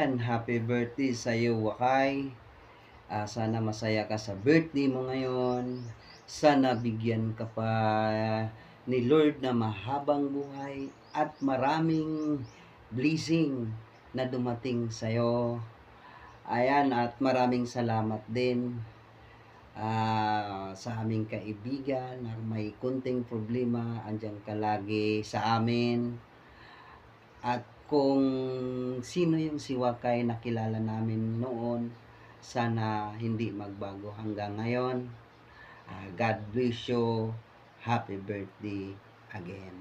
Ayan, happy birthday sa iyo, Wakay. Sana masaya ka sa birthday mo ngayon. Sana bigyan ka pa ni Lord na mahabang buhay at maraming blessing na dumating sa iyo. Ayan, at maraming salamat din sa aming kaibigan na may kunting problema, andyan ka lagi sa amin. At kung sino yung si Wakay na kilala namin noon, sana hindi magbago hanggang ngayon. God bless you. Happy birthday again.